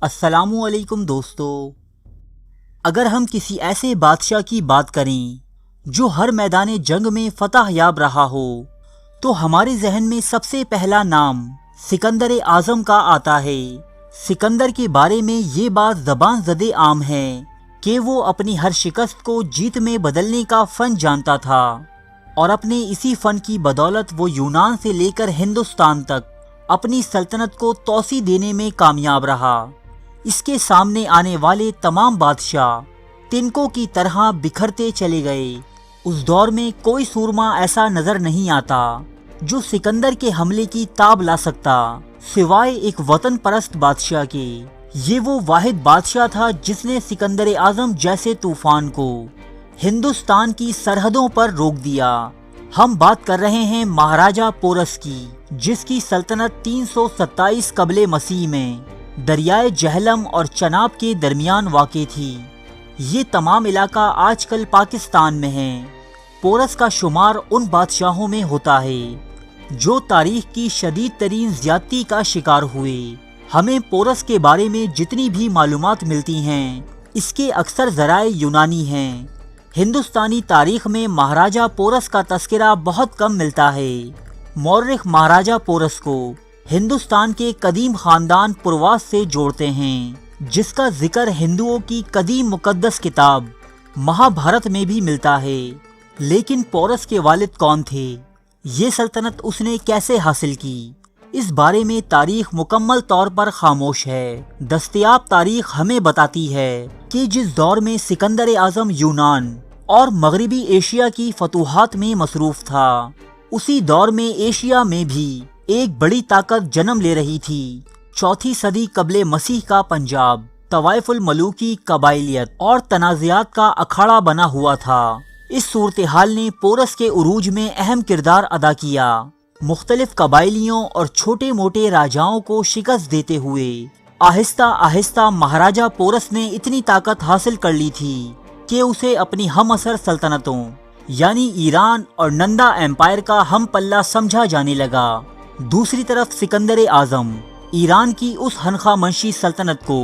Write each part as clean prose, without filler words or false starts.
السلام علیکم دوستو۔ اگر ہم کسی ایسے بادشاہ کی بات کریں جو ہر میدان جنگ میں فتح یاب رہا ہو تو ہمارے ذہن میں سب سے پہلا نام سکندر اعظم کا آتا ہے۔ سکندر کے بارے میں یہ بات زبان زدے عام ہے کہ وہ اپنی ہر شکست کو جیت میں بدلنے کا فن جانتا تھا، اور اپنے اسی فن کی بدولت وہ یونان سے لے کر ہندوستان تک اپنی سلطنت کو توسیع دینے میں کامیاب رہا۔ اس کے سامنے آنے والے تمام بادشاہ تنکوں کی طرح بکھرتے چلے گئے۔ اس دور میں کوئی سورما ایسا نظر نہیں آتا جو سکندر کے حملے کی تاب لا سکتا سوائے ایک وطن پرست بادشاہ کے۔ یہ وہ واحد بادشاہ تھا جس نے سکندر اعظم جیسے طوفان کو ہندوستان کی سرحدوں پر روک دیا۔ ہم بات کر رہے ہیں مہاراجہ پورس کی، جس کی سلطنت 327 قبل مسیح میں دریائے جہلم اور چناب کے درمیان واقع تھی۔ یہ تمام علاقہ آج کل پاکستان میں ہے۔ پورس کا شمار ان بادشاہوں میں ہوتا ہے جو تاریخ کی شدید ترین زیادتی کا شکار ہوئے۔ ہمیں پورس کے بارے میں جتنی بھی معلومات ملتی ہیں اس کے اکثر ذرائع یونانی ہیں۔ ہندوستانی تاریخ میں مہاراجہ پورس کا تذکرہ بہت کم ملتا ہے۔ مورخ مہاراجہ پورس کو ہندوستان کے قدیم خاندان پرواس سے جوڑتے ہیں، جس کا ذکر ہندوؤں کی قدیم مقدس کتاب مہابھارت میں بھی ملتا ہے۔ لیکن پورس کے والد کون تھے؟ یہ سلطنت اس نے کیسے حاصل کی؟ اس بارے میں تاریخ مکمل طور پر خاموش ہے۔ دستیاب تاریخ ہمیں بتاتی ہے کہ جس دور میں سکندر اعظم یونان اور مغربی ایشیا کی فتوحات میں مصروف تھا، اسی دور میں ایشیا میں بھی ایک بڑی طاقت جنم لے رہی تھی۔ 4 صدی قبل مسیح کا پنجاب طوائف الملوکی قبائلیت اور تنازعات کا اکھاڑا بنا ہوا تھا۔ اس صورتحال نے پورس کے عروج میں اہم کردار ادا کیا۔ مختلف قبائلیوں اور چھوٹے موٹے راجاؤں کو شکست دیتے ہوئے آہستہ آہستہ مہاراجہ پورس نے اتنی طاقت حاصل کر لی تھی کہ اسے اپنی ہم عصر سلطنتوں یعنی ایران اور نندا ایمپائر کا ہم پلہ سمجھا جانے لگا۔ دوسری طرف سکندر اعظم ایران کی اس ہنخا منشی سلطنت کو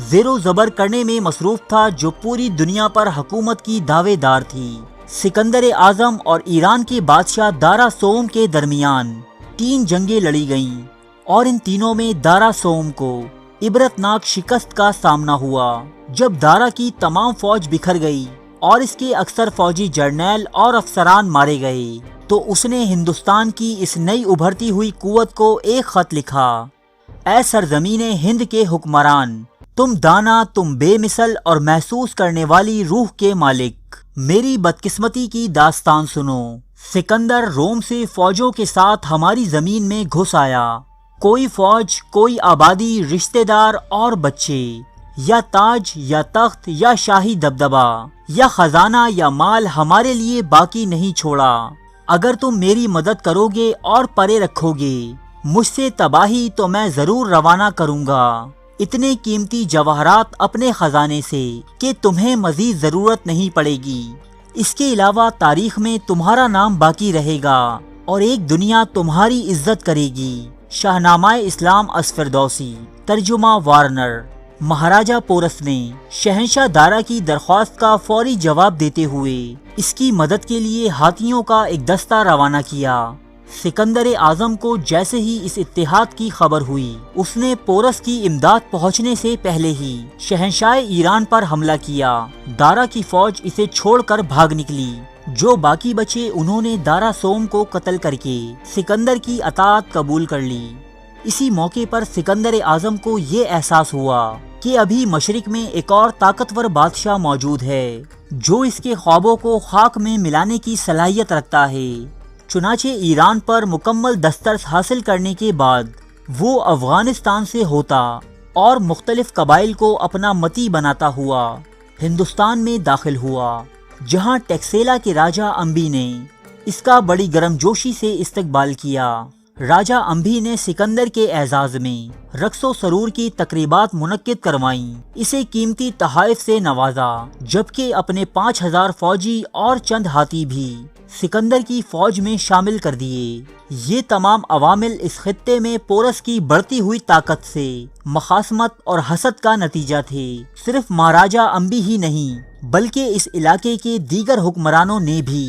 زیر و زبر کرنے میں مصروف تھا جو پوری دنیا پر حکومت کی دعوے دار تھی۔ سکندر اعظم اور ایران کے بادشاہ دارا سوم کے درمیان 3 جنگیں لڑی گئیں، اور ان تینوں میں دارا سوم کو عبرتناک شکست کا سامنا ہوا۔ جب دارا کی تمام فوج بکھر گئی اور اس کے اکثر فوجی جرنیل اور افسران مارے گئے تو اس نے ہندوستان کی اس نئی ابھرتی ہوئی قوت کو ایک خط لکھا: اے سرزمین ہند کے حکمران، تم دانا، تم بے مثل اور محسوس کرنے والی روح کے مالک، میری بدقسمتی کی داستان سنو۔ سکندر روم سے فوجوں کے ساتھ ہماری زمین میں گھس آیا۔ کوئی فوج، کوئی آبادی، رشتہ دار اور بچے، یا تاج یا تخت یا شاہی دبدبہ یا خزانہ یا مال ہمارے لیے باقی نہیں چھوڑا۔ اگر تم میری مدد کرو گے اور پرے رکھو گے مجھ سے تباہی تو میں ضرور روانہ کروں گا اتنے قیمتی جواہرات اپنے خزانے سے کہ تمہیں مزید ضرورت نہیں پڑے گی۔ اس کے علاوہ تاریخ میں تمہارا نام باقی رہے گا اور ایک دنیا تمہاری عزت کرے گی۔ شاہنامہ اسلام اسفردوسی، ترجمہ وارنر۔ مہاراجہ پورس نے شہنشاہ دارا کی درخواست کا فوری جواب دیتے ہوئے اس کی مدد کے لیے ہاتھیوں کا ایک دستہ روانہ کیا۔ سکندر اعظم کو جیسے ہی اس اتحاد کی خبر ہوئی، اس نے پورس کی امداد پہنچنے سے پہلے ہی شہنشاہ ایران پر حملہ کیا۔ دارا کی فوج اسے چھوڑ کر بھاگ نکلی۔ جو باقی بچے انہوں نے دارا سوم کو قتل کر کے سکندر کی اطاعت قبول کر لی۔ اسی موقع پر سکندر اعظم کو یہ احساس ہوا کہ ابھی مشرق میں ایک اور طاقتور بادشاہ موجود ہے جو اس کے خوابوں کو خاک میں ملانے کی صلاحیت رکھتا ہے۔ چنانچہ ایران پر مکمل دسترس حاصل کرنے کے بعد وہ افغانستان سے ہوتا اور مختلف قبائل کو اپنا متی بناتا ہوا ہندوستان میں داخل ہوا، جہاں ٹیکسیلا کے راجہ امبی نے اس کا بڑی گرم جوشی سے استقبال کیا۔ راجہ امبی نے سکندر کے اعزاز میں رقص و سرور کی تقریبات منعقد کروائیں، اسے قیمتی تحائف سے نوازا، جبکہ اپنے 5000 فوجی اور چند ہاتھی بھی سکندر کی فوج میں شامل کر دیے۔ یہ تمام عوامل اس خطے میں پورس کی بڑھتی ہوئی طاقت سے مخاصمت اور حسد کا نتیجہ تھے۔ صرف مہاراجا امبی ہی نہیں بلکہ اس علاقے کے دیگر حکمرانوں نے بھی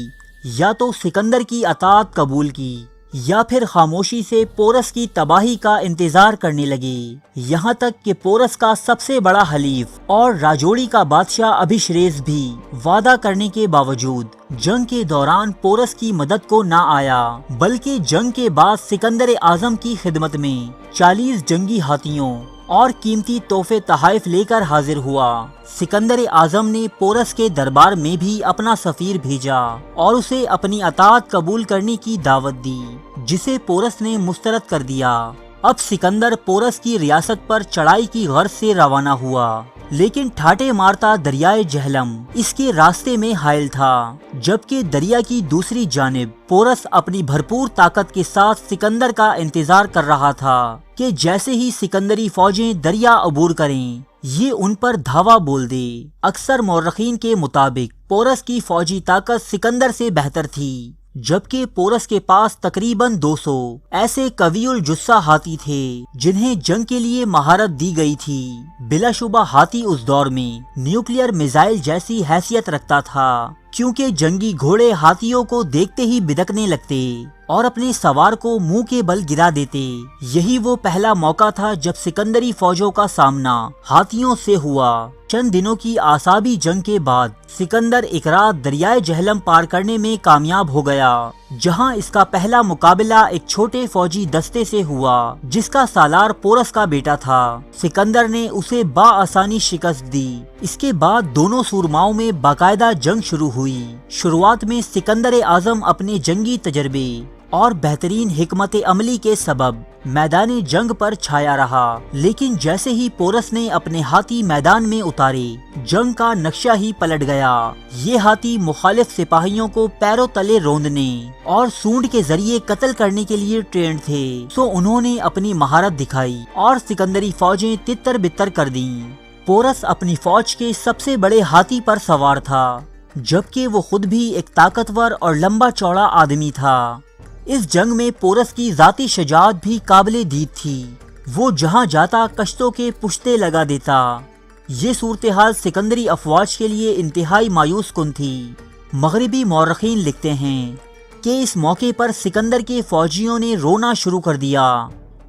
یا تو سکندر کی اطاعت قبول کی یا پھر خاموشی سے پورس کی تباہی کا انتظار کرنے لگے، یہاں تک کہ پورس کا سب سے بڑا حلیف اور راجوڑی کا بادشاہ ابھیشریس بھی وعدہ کرنے کے باوجود جنگ کے دوران پورس کی مدد کو نہ آیا، بلکہ جنگ کے بعد سکندر اعظم کی خدمت میں 40 جنگی ہاتھیوں اور قیمتی تحفے تحائف لے کر حاضر ہوا۔ سکندر اعظم نے پورس کے دربار میں بھی اپنا سفیر بھیجا اور اسے اپنی اطاعت قبول کرنے کی دعوت دی، جسے پورس نے مسترد کر دیا۔ اب سکندر پورس کی ریاست پر چڑھائی کی غرض سے روانہ ہوا، لیکن ٹھاٹے مارتا دریائے جہلم اس کے راستے میں حائل تھا، جبکہ دریا کی دوسری جانب پورس اپنی بھرپور طاقت کے ساتھ سکندر کا انتظار کر رہا تھا کہ جیسے ہی سکندری فوجیں دریا عبور کریں یہ ان پر دھاوا بول دے۔ اکثر مورخین کے مطابق پورس کی فوجی طاقت سکندر سے بہتر تھی، جبکہ پورس کے پاس تقریباً 200 ایسے قوی الجثہ ہاتھی تھے جنہیں جنگ کے لیے مہارت دی گئی تھی۔ بلا شبہ ہاتھی اس دور میں نیوکلیئر میزائل جیسی حیثیت رکھتا تھا، کیونکہ جنگی گھوڑے ہاتھیوں کو دیکھتے ہی بدکنے لگتے اور اپنے سوار کو منہ کے بل گرا دیتے۔ یہی وہ پہلا موقع تھا جب سکندری فوجوں کا سامنا ہاتھیوں سے ہوا۔ چند دنوں کی اعصابی جنگ کے بعد سکندر ایک رات دریائے جہلم پار کرنے میں کامیاب ہو گیا، جہاں اس کا پہلا مقابلہ ایک چھوٹے فوجی دستے سے ہوا جس کا سالار پورس کا بیٹا تھا۔ سکندر نے اسے بآسانی شکست دی۔ اس کے بعد دونوں سورماؤں میں باقاعدہ جنگ شروع ہوئی۔ شروعات میں سکندر اعظم اپنے جنگی تجربے اور بہترین حکمت عملی کے سبب میدان جنگ پر چھایا رہا، لیکن جیسے ہی پورس نے اپنے ہاتھی میدان میں اتارے جنگ کا نقشہ ہی پلٹ گیا۔ یہ ہاتھی مخالف سپاہیوں کو پیروں تلے روندنے اور سونڈ کے ذریعے قتل کرنے کے لیے ٹرینڈ تھے، سو انہوں نے اپنی مہارت دکھائی اور سکندری فوجیں تتر بتر کر دیں۔ پورس اپنی فوج کے سب سے بڑے ہاتھی پر سوار تھا، جبکہ وہ خود بھی ایک طاقتور اور لمبا چوڑا آدمی تھا۔ اس جنگ میں پورس کی ذاتی شجاعت بھی قابل دید تھی، وہ جہاں جاتا کشتوں کے پشتے لگا دیتا۔ یہ صورتحال سکندری افواج کے لیے انتہائی مایوس کن تھی۔ مغربی مورخین لکھتے ہیں کہ اس موقع پر سکندر کے فوجیوں نے رونا شروع کر دیا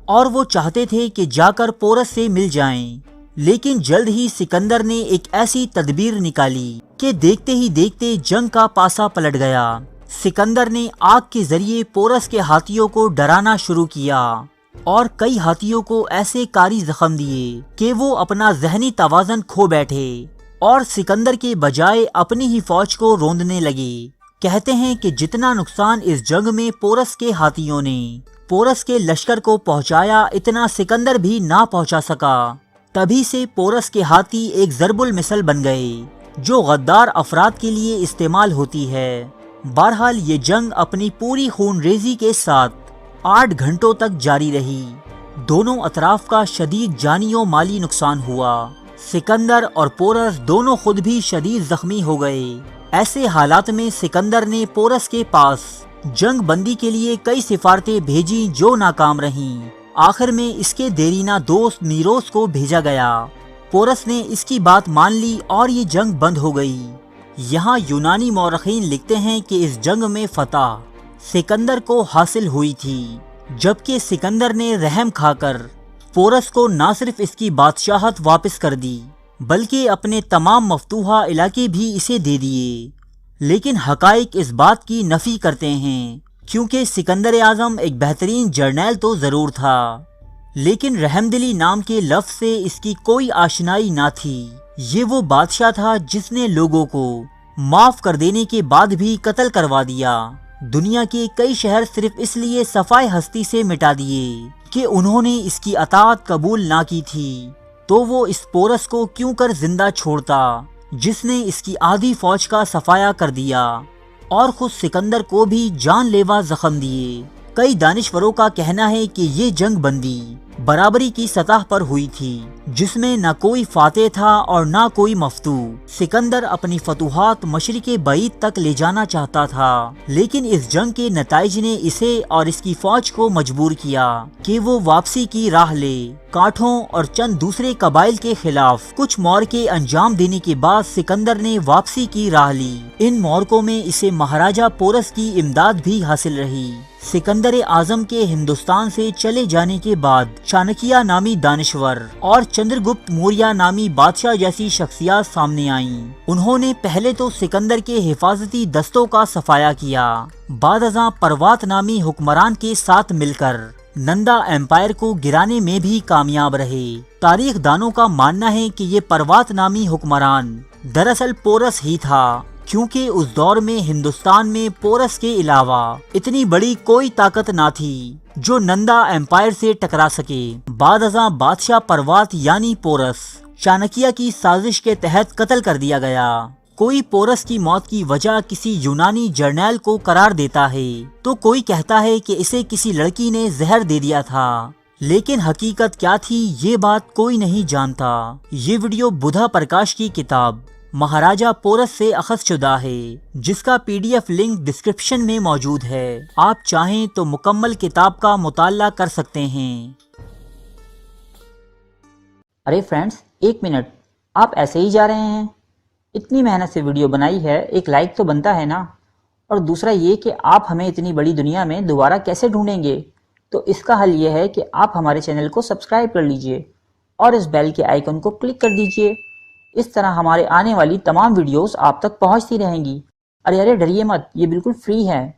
اور وہ چاہتے تھے کہ جا کر پورس سے مل جائیں، لیکن جلد ہی سکندر نے ایک ایسی تدبیر نکالی کہ دیکھتے ہی دیکھتے جنگ کا پاسا پلٹ گیا۔ سکندر نے آگ کے ذریعے پورس کے ہاتھیوں کو ڈرانا شروع کیا اور کئی ہاتھیوں کو ایسے کاری زخم دیے کہ وہ اپنا ذہنی توازن کھو بیٹھے اور سکندر کے بجائے اپنی ہی فوج کو روندنے لگے۔ کہتے ہیں کہ جتنا نقصان اس جنگ میں پورس کے ہاتھیوں نے پورس کے لشکر کو پہنچایا، اتنا سکندر بھی نہ پہنچا سکا۔ تبھی سے پورس کے ہاتھی ایک ضرب المثل بن گئے جو غدار افراد کے لیے استعمال ہوتی ہے۔ بہرحال یہ جنگ اپنی پوری خون ریزی کے ساتھ 8 گھنٹوں تک جاری رہی۔ دونوں اطراف کا شدید جانی و مالی نقصان ہوا۔ سکندر اور پورس دونوں خود بھی شدید زخمی ہو گئے۔ ایسے حالات میں سکندر نے پورس کے پاس جنگ بندی کے لیے کئی سفارتیں بھیجی جو ناکام رہیں۔ آخر میں اس کے دیرینہ دوست نیروس کو بھیجا گیا۔ پورس نے اس کی بات مان لی اور یہ جنگ بند ہو گئی۔ یہاں یونانی مورخین لکھتے ہیں کہ اس جنگ میں فتح سکندر کو حاصل ہوئی تھی، جبکہ سکندر نے رحم کھا کر پورس کو نہ صرف اس کی بادشاہت واپس کر دی بلکہ اپنے تمام مفتوحہ علاقے بھی اسے دے دیے۔ لیکن حقائق اس بات کی نفی کرتے ہیں، کیونکہ سکندر اعظم ایک بہترین جرنیل تو ضرور تھا، لیکن رحمدلی نام کے لفظ سے اس کی کوئی آشنائی نہ تھی۔ یہ وہ بادشاہ تھا جس نے لوگوں کو معاف کر دینے کے بعد بھی قتل کروا دیا۔ دنیا کے کئی شہر صرف اس لیے صفائے ہستی سے مٹا دیے کہ انہوں نے اس کی اطاعت قبول نہ کی تھی، تو وہ اس پورس کو کیوں کر زندہ چھوڑتا جس نے اس کی آدھی فوج کا صفایا کر دیا اور خود سکندر کو بھی جان لیوا زخم دیے۔ کئی دانشوروں کا کہنا ہے کہ یہ جنگ بندی برابری کی سطح پر ہوئی تھی، جس میں نہ کوئی فاتح تھا اور نہ کوئی مفتوح۔ سکندر اپنی فتوحات مشرق بعید تک لے جانا چاہتا تھا، لیکن اس جنگ کے نتائج نے اسے اور اس کی فوج کو مجبور کیا کہ وہ واپسی کی راہ لے۔ کانٹھوں اور چند دوسرے قبائل کے خلاف کچھ معرکے انجام دینے کے بعد سکندر نے واپسی کی راہ لی۔ ان معرکوں میں اسے مہاراجہ پورس کی امداد بھی حاصل رہی۔ سکندر اعظم کے ہندوستان سے چلے جانے کے بعد چانکیہ نامی دانشور اور چندرگپت موریہ نامی بادشاہ جیسی شخصیات سامنے آئیں۔ انہوں نے پہلے تو سکندر کے حفاظتی دستوں کا صفایا کیا، بعد ازاں پروات نامی حکمران کے ساتھ مل کر نندا ایمپائر کو گرانے میں بھی کامیاب رہے۔ تاریخ دانوں کا ماننا ہے کہ یہ پروات نامی حکمران دراصل پورس ہی تھا، کیونکہ اس دور میں ہندوستان میں پورس کے علاوہ اتنی بڑی کوئی طاقت نہ تھی جو نندا ایمپائر سے ٹکرا سکے۔ بعد ازاں بادشاہ پروات یعنی پورس چانکیہ کی سازش کے تحت قتل کر دیا گیا۔ کوئی پورس کی موت کی وجہ کسی یونانی جرنیل کو قرار دیتا ہے تو کوئی کہتا ہے کہ اسے کسی لڑکی نے زہر دے دیا تھا، لیکن حقیقت کیا تھی یہ بات کوئی نہیں جانتا۔ یہ ویڈیو بدھا پرکاش کی کتاب مہاراجہ پورس سے اخذ شدہ ہے، جس کا PDF لنک ڈسکرپشن میں موجود ہے۔ آپ چاہیں تو مکمل کتاب کا مطالعہ کر سکتے ہیں۔ ارے فرینڈز، ایک منٹ، آپ ایسے ہی جا رہے ہیں؟ اتنی محنت سے ویڈیو بنائی ہے، ایک لائک تو بنتا ہے نا؟ اور دوسرا یہ کہ آپ ہمیں اتنی بڑی دنیا میں دوبارہ کیسے ڈھونڈیں گے؟ تو اس کا حل یہ ہے کہ آپ ہمارے چینل کو سبسکرائب کر لیجئے اور اس بیل کے آئیکن کو کلک کر دیجئے۔ اس طرح ہمارے آنے والی تمام ویڈیوز آپ تک پہنچتی رہیں گی۔ ارے ڈریے مت، یہ بالکل فری ہے۔